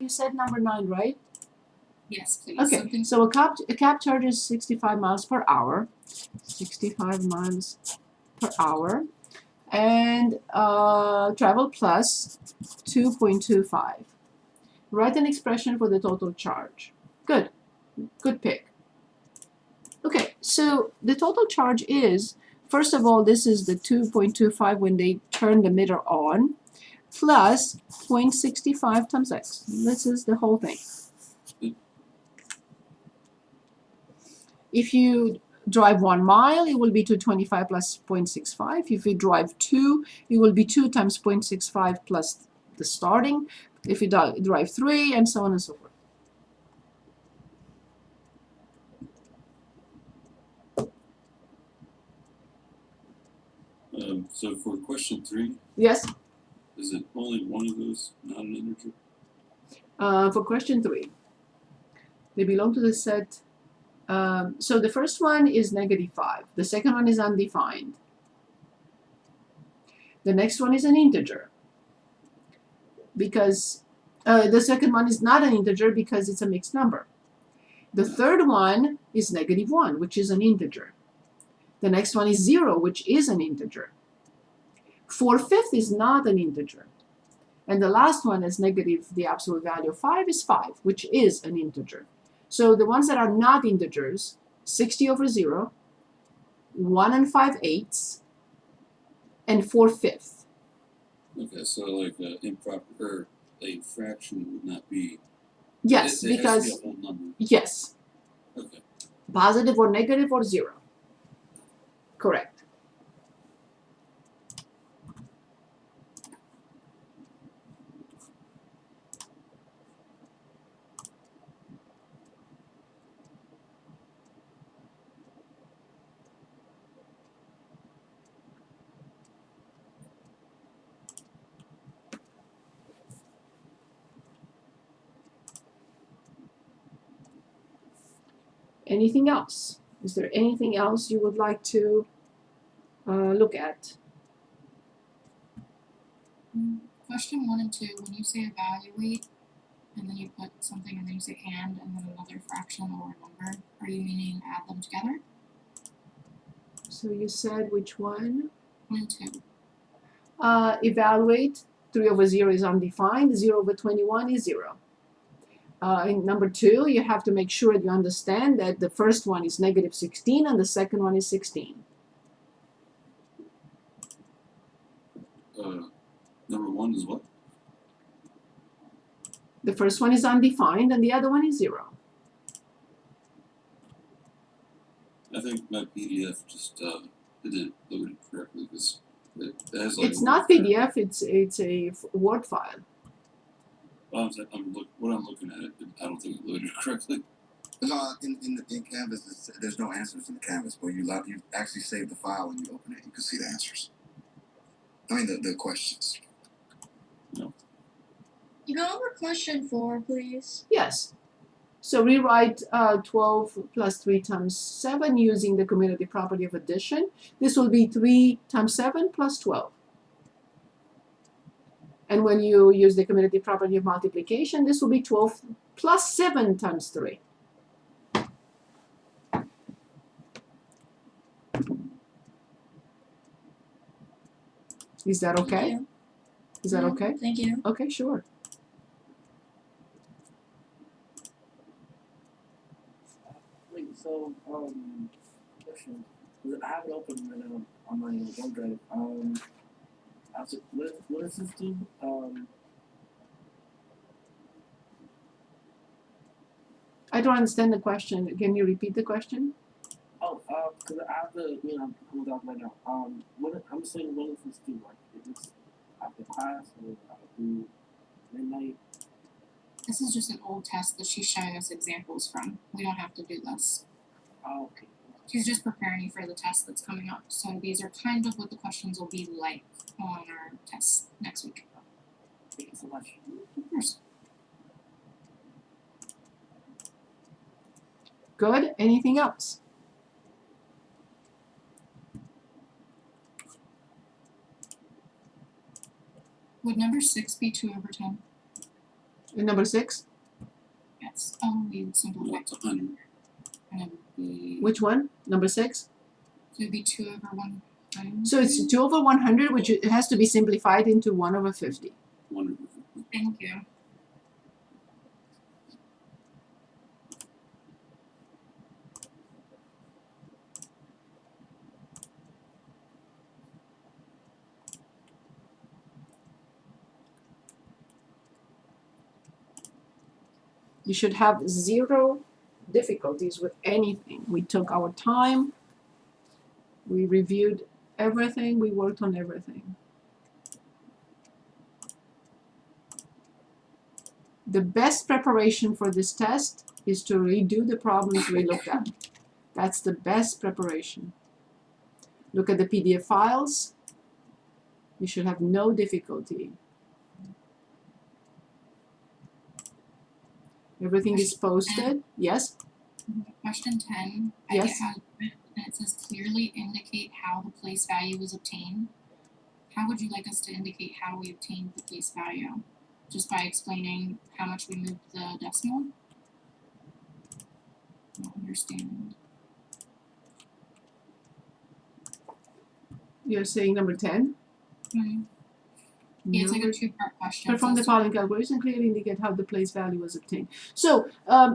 You said number 9, right? Yes, please. Okay, so a cab charges 65 miles per hour. 65 miles per hour. And travel plus 2.25. Write an expression for the total charge. Good pick. Okay, so the total charge is, first of all, this is the 2.25 when they turn the meter on, plus 0.65 times x. This is the whole thing. If you drive 1 mile, it will be 225 plus 0.65. If you drive 2, it will be 2 times 0.65 plus the starting. If you drive 3, and so on and so forth. So for question 3, yes, is it only one of those not an integer? For question 3, they belong to the set. So the first one is -5. The second one is undefined. The next one is an integer. Because the second one is not an integer because it's a mixed number. The third one is -1, which is an integer. The next one is 0, which is an integer. 4/5 is not an integer. And the last one is negative, the absolute value of 5 is 5, which is an integer. So the ones that are not integers, 60 over 0, 1 and 5/8, and 4/5. Okay, so like improper, a fraction would not be. Yes, it because has to be a whole number. yes, Okay. positive or negative or 0. Correct. Anything else? Is there anything else you would like to look at? Question 1 and 2, when you say evaluate, and then you put something, and then you say and then another fraction or a number, are you meaning add them together? So you said which one? 1 and 2. Evaluate. 3 over 0 is undefined. 0 over 21 is 0. In number 2, you have to make sure you understand that the first one is -16 and the second one is 16. Number 1 is what? The first one is undefined and the other one is 0. I think my PDF just didn't load it correctly because it has like. It's not PDF. It's a Word file. Well, what I'm looking at, I don't think it loaded correctly. No, in Canvas, there's no answers in the Canvas, but you actually save the file when you open it. You can see the answers. I mean the questions. No. You go over question 4, please. Yes. So rewrite 12 plus 3 times 7 using the commutative property of addition. This will be 3 times 7 plus 12. And when you use the commutative property of multiplication, this will be 12 plus 7 times 3. Is that okay? Is that okay? Thank you. Okay, sure. Wait, so question. I have it open right now on my OneDrive. What does this do? I don't understand the question. Can you repeat the question? Because I have the I'm pulled out right now. I'm saying what does this do? Like, is this after class or through midnight? This is just an old test that she's showing us examples from. We don't have to do this. Oh, okay. She's just preparing you for the test that's coming up. So these are kind of what the questions will be like on our test next week. Thank you so much. Of course. Good. Anything else? Would number 6 be 2 over 10? And number 6? Yes, we would simplify Well, it's 100. and it would be, Which one? Number 6? so it'd be 2 over 100. So it's 2 over 100, which it has to be simplified into 1 over 50. 100. Thank you. You should have 0 difficulties with anything. We took our time. We reviewed everything. We worked on everything. The best preparation for this test is to redo the problems we looked at. That's the best preparation. Look at the PDF files. You should have no difficulty. Everything is posted. Yes? Question 10, I Yes. get how and it says clearly indicate how the place value was obtained. How would you like us to indicate how we obtained the place value? Just by explaining how much we moved the decimal? I don't understand. You're saying number 10? Yeah, it's like Number a 2-part question. Perform the So- following calculation, clearly indicate how the place value was obtained. So,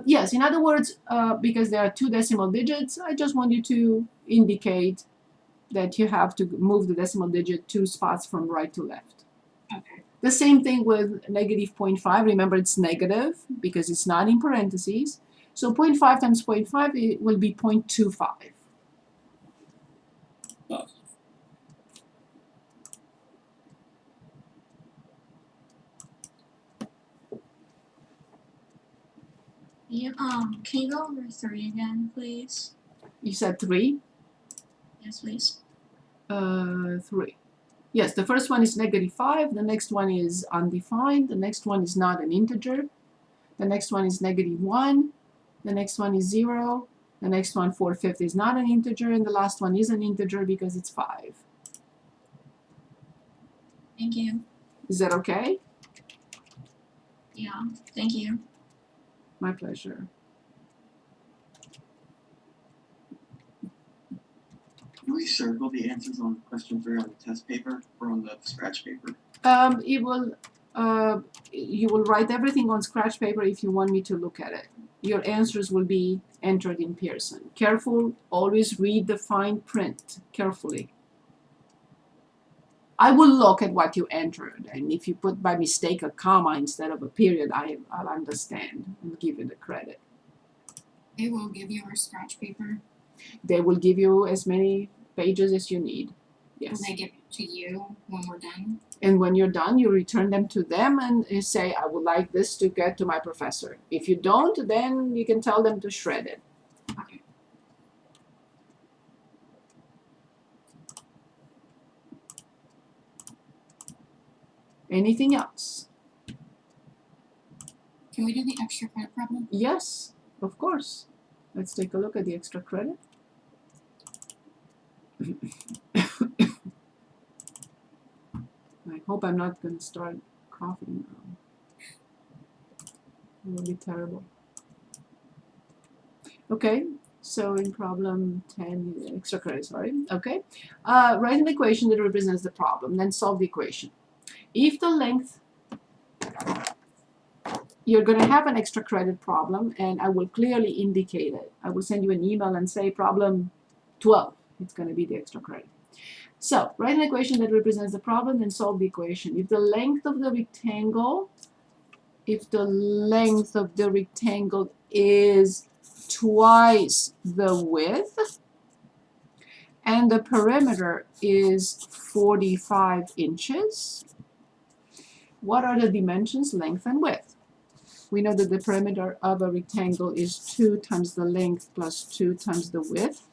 yes, in other words, because there are 2 decimal digits, I just want you to indicate that you have to move the decimal digit 2 spots from right to left. Okay. The same thing with negative 0.5. Remember, it's negative because it's not in parentheses. So 0.5 times 0.5 it will be 0.25. Positive. You, can you go over 3 again, please? You said 3? Yes, please. 3. Yes, the first one is negative 5. The next one is undefined. The next one is not an integer. The next one is negative 1. The next one is 0. The next one, 4/5, is not an integer. And the last one is an integer because it's 5. Thank you. Is that okay? Yeah, thank you. My pleasure. Can we circle the answers on question 3 on the test paper or on the scratch paper? It will, you will write everything on scratch paper if you want me to look at it. Your answers will be entered in Pearson. Careful, always read the fine print carefully. I will look at what you entered, and if you put by mistake a comma instead of a period, I'll understand and give you the credit. They will give you our scratch paper. They will give you as many pages as you need. Yes. Will they give it to you when we're done? And when you're done, you return them to them and you say, I would like this to get to my professor. If you don't, then you can tell them to shred it. Okay. Anything else? Can we do the extra credit problem? Yes, of course. Let's take a look at the extra credit. I hope I'm not going to start coughing now. It will be terrible. Okay, so in problem 10, extra credit, sorry. Okay, write an equation that represents the problem, then solve the equation. If the length, you're going to have an extra credit problem, and I will clearly indicate it. I will send you an email and say problem 12. It's going to be the extra credit. So, write an equation that represents the problem, then solve the equation. If the length of the rectangle, is twice the width, and the perimeter is 45 inches, what are the dimensions, length and width? We know that the perimeter of a rectangle is 2 times the length plus 2 times the width.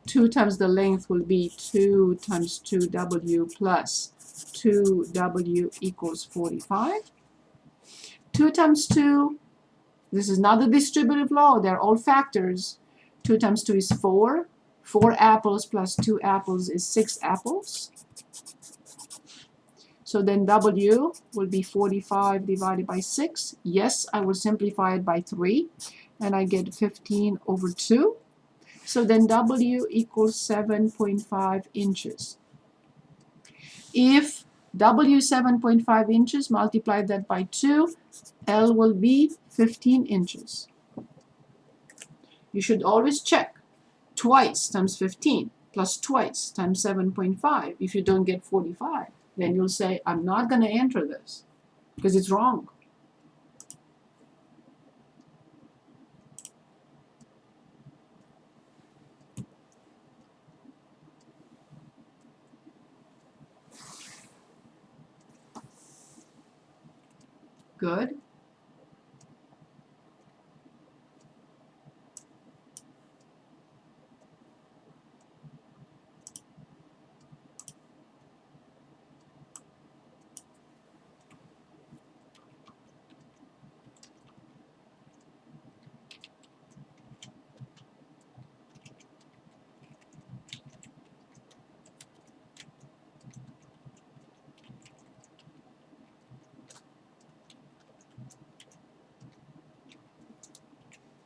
2 times the length will be 2 times 2w plus 2w equals 45. 2 times 2, this is not the distributive law, they're all factors. 2 times 2 is 4. 4 apples plus 2 apples is 6 apples. So then W will be 45 divided by 6. Yes, I will simplify it by 3, and I get 15 over 2. So then W equals 7.5 inches. If W is 7.5 inches, multiply that by 2, L will be 15 inches. You should always check. Twice times 15 plus twice times 7.5. If you don't get 45, then you'll say, I'm not going to enter this because it's wrong. Good.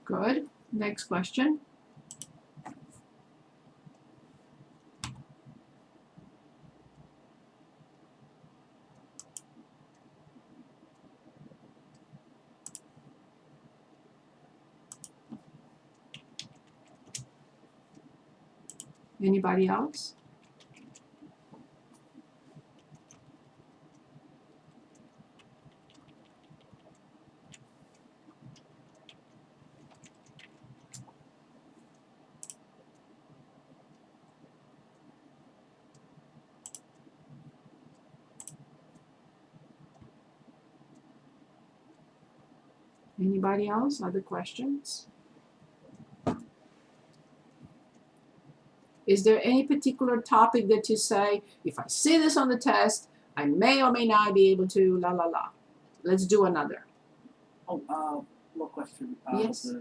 Good. Next question. Anybody else? Anybody else? Other questions? Is there any particular topic that you say, if I see this on the test, I may or may not be able to, la la la. Let's do another. Oh, more question. Yes.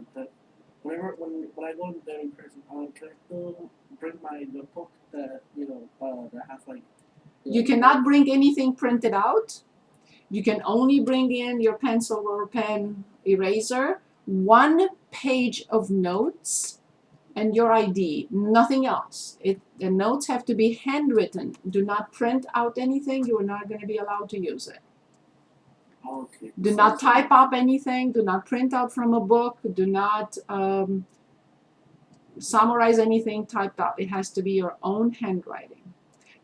Whenever when I go there in person, can I still bring my notebook that that has like. You cannot bring anything printed out. You can only bring in your pencil or pen eraser, 1 page of notes, and your ID, nothing else. The notes have to be handwritten. Do not print out anything. You are not going to be allowed to use it. Okay. Do not type up anything. Do not print out from a book. Do not summarize anything typed up. It has to be your own handwriting.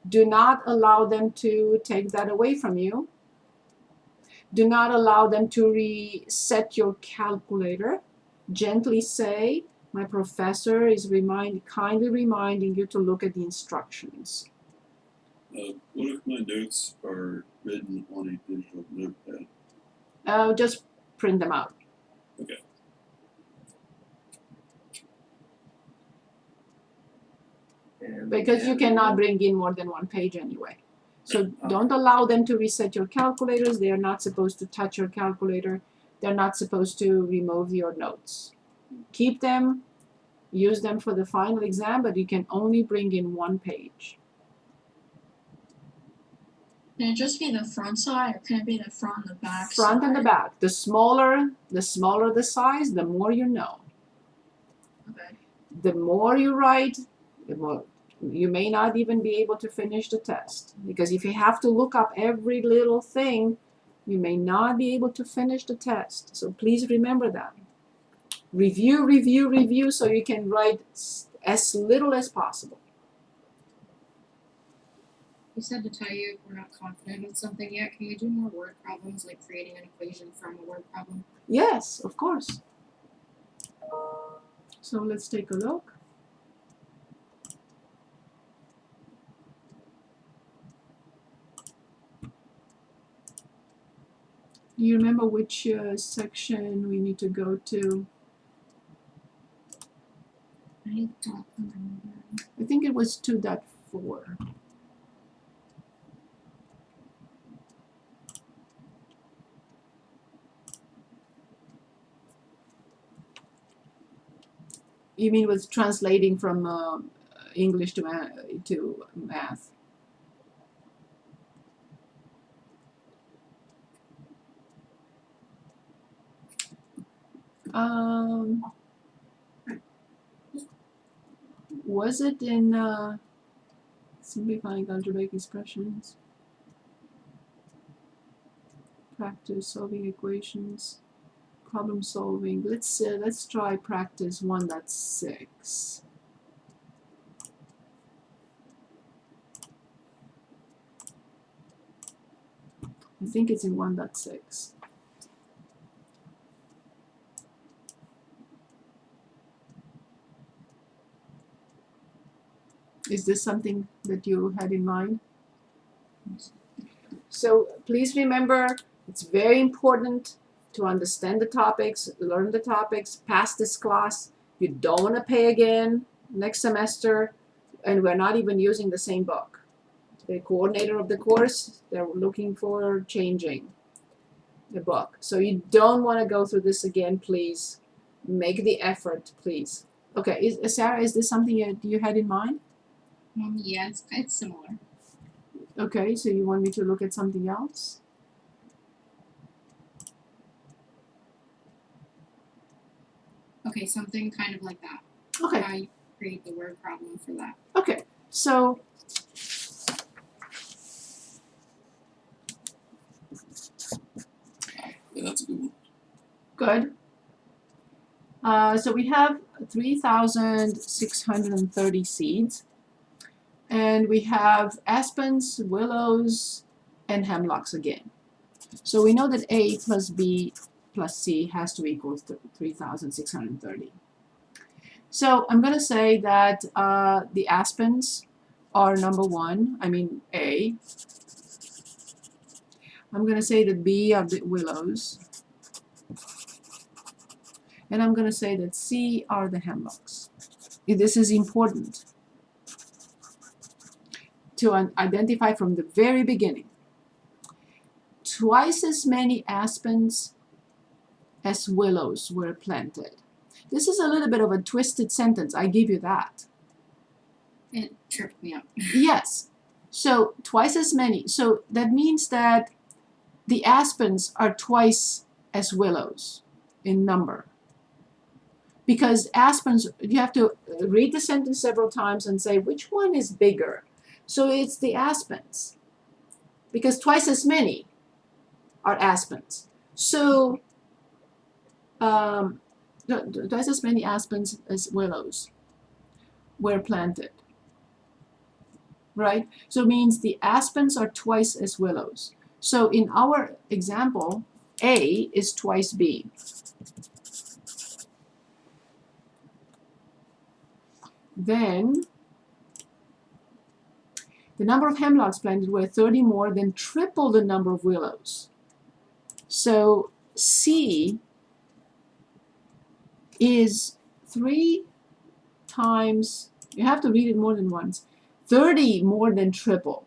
Do not allow them to take that away from you. Do not allow them to reset your calculator. Gently say, my professor is kindly reminding you to look at the instructions. What if my notes are written on a digital notepad? Just print them out. Okay. Because you cannot bring in more than 1 page anyway. So don't allow them to reset your calculators. They are not supposed to touch your calculator. They're not supposed to remove your notes. Keep them, use them for the final exam, but you can only bring in 1 page. Can it just be the front side, or can it be the front and the back Front side? and the back. The smaller the size, the more you know. Okay. The more you write, the more you may not even be able to finish the test. Because if you have to look up every little thing, you may not be able to finish the test. So please remember that. Review, review, review, so you can write as little as possible. You said to tell you if we're not confident with something yet. Can we do more word problems, like creating an equation from a word problem? Yes, of course. So let's take a look. Do you remember which section we need to go to? I don't remember. I think it was 2.4. You mean with translating from English to math? Was it in simplifying algebraic expressions? Practice solving equations, problem solving. Let's try practice 1.6. I think it's in 1.6. Is this something that you had in mind? So please remember, it's very important to understand the topics, learn the topics, pass this class. You don't want to pay again next semester, and we're not even using the same book. The coordinator of the course, they're looking for changing the book. So you don't want to go through this again, please. Make the effort, please. Okay, Sarah, is this something you had in mind? Yeah, it's similar. Okay, so you want me to look at something else? Okay, something kind of like that. Okay, How you create the word problem for that. okay, so Yeah, that's a good one. good. So we have 3,630 seeds, and we have aspens, willows, and hemlocks again. So we know that A plus B plus C has to equal 3,630. So I'm going to say that the aspens are number 1, I mean A. I'm going to say that B are the willows. And I'm going to say that C are the hemlocks. This is important to identify from the very beginning. Twice as many aspens as willows were planted. This is a little bit of a twisted sentence, I give you that. It tripped me up. Yes, so twice as many. So that means that the aspens are twice as willows in number. Because aspens, you have to read the sentence several times and say, which one is bigger? So it's the aspens. Because twice as many are aspens. So twice as many aspens as willows were planted. Right? So it means the aspens are twice as willows. So in our example, A is twice B. Then the number of hemlocks planted were 30 more than triple the number of willows. So C is 3 times, you have to read it more than once, 30 more than triple.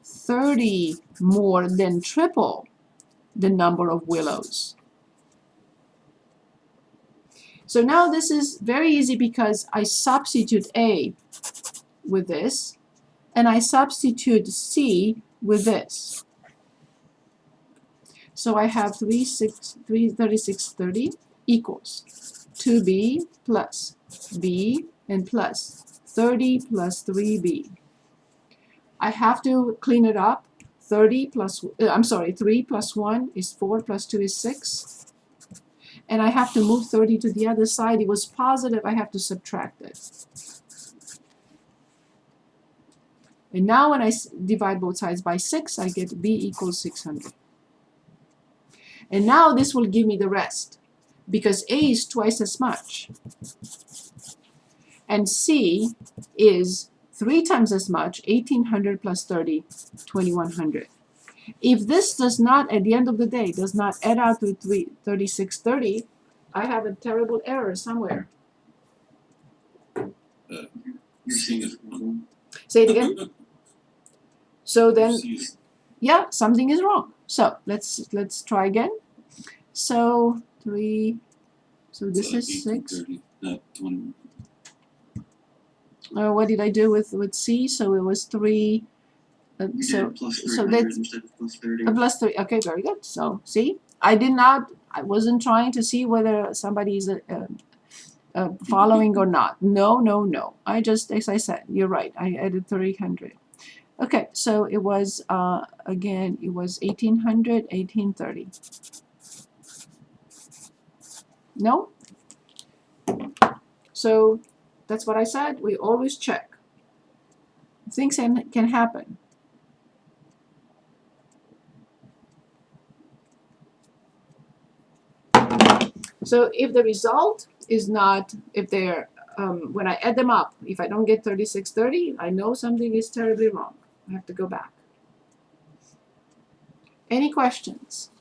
30 more than triple the number of willows. So now this is very easy because I substitute A with this, and I substitute C with this. So I have 3630 equals 2B plus B and plus 30 plus 3B. I have to clean it up. 3 plus 1 is 4 plus 2 is 6. And I have to move 30 to the other side. It was positive, I have to subtract it. And now when I divide both sides by 6, I get B equals 600. And now this will give me the rest, because A is twice as much. And C is 3 times as much, 1800 plus 30, 2100. If this does not, at the end of the day, does not add out to 3630, I have a terrible error somewhere. You're seeing it wrong. Say it again. So then, C is- yeah, something is wrong. So let's try again. So 3, so this is 6. 1830, not 20. What did I do with C? So it was 3. You So did plus so 300 that's instead of plus 30. plus 3. Okay, very good. So see, I did not, I wasn't trying to see whether somebody's following or not. No. I just, as I said, you're right, I added 300. Okay, so it was, again, it was 1800, 1830. No? So that's what I said, we always check. Things can happen. So if the result is not, if they're, when I add them up, if I don't get 3630, I know something is terribly wrong. I have to go back. Any questions?